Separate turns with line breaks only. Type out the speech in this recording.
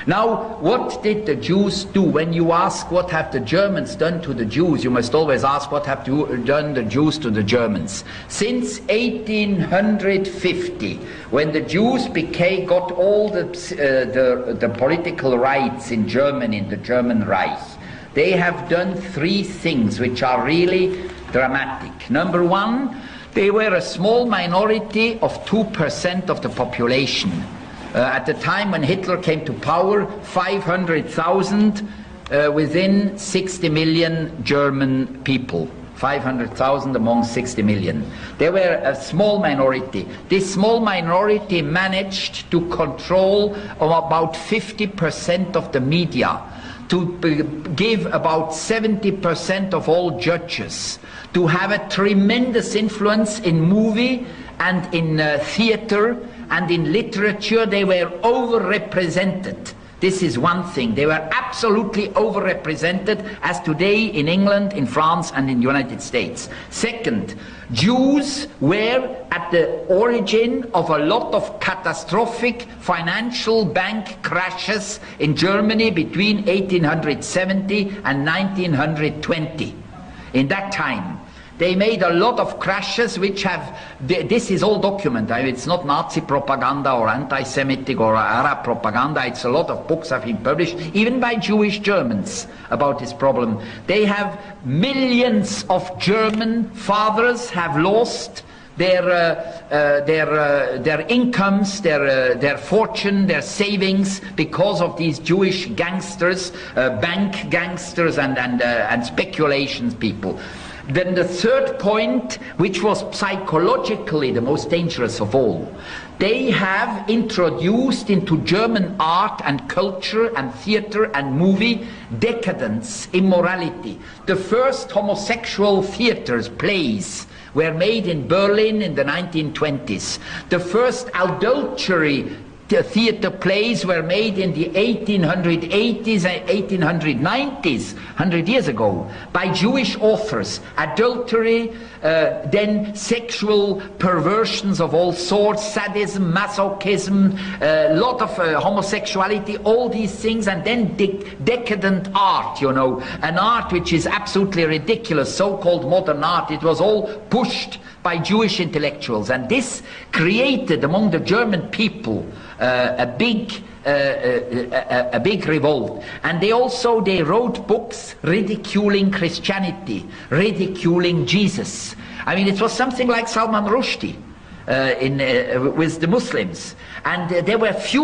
Now, what did the Jews do? When you ask what have the Germans done to the Jews, you must always ask what have done the Jews to the Germans. Since 1850, when the Jews got all the political rights in Germany, in the German Reich, they have done three things which are really dramatic. Number one, they were a small minority of 2% of the population. At the time when Hitler came to power, 500,000 within 60 million German people. 500,000 among 60 million. They were a small minority. This small minority managed to control about 50% of the media, to give about 70% of all judges, to have a tremendous influence in movie and in theater and in literature. They were overrepresented. This is one thing. They were absolutely overrepresented, as today in England, in France, and in the United States. Second, Jews were at the origin of a lot of catastrophic financial bank crashes in Germany between 1870 and 1920. In that time, they made a lot of crashes which have, this is all documented. It's not Nazi propaganda or anti-Semitic or Arab propaganda. It's a lot of books have been published, even by Jewish Germans, about this problem. They have millions of German fathers have lost their incomes, their fortune, their savings, because of these Jewish gangsters, bank gangsters and speculations people. Then the third point, which was psychologically the most dangerous of all, they have introduced into German art and culture and theater and movie decadence, immorality. The first homosexual theaters, plays, were made in Berlin in the 1920s. The first adultery theater plays were made in the 1880s and 1890s, 100 years ago, by Jewish authors. Adultery, then sexual perversions of all sorts, sadism, masochism, a lot of homosexuality, all these things, and then decadent art, you know, an art which is absolutely ridiculous, so-called modern art. It was all pushed by Jewish intellectuals, and this created among the German people a big revolt. And they wrote books ridiculing Christianity, ridiculing Jesus. I mean, it was something like Salman Rushdie with the Muslims, and there were few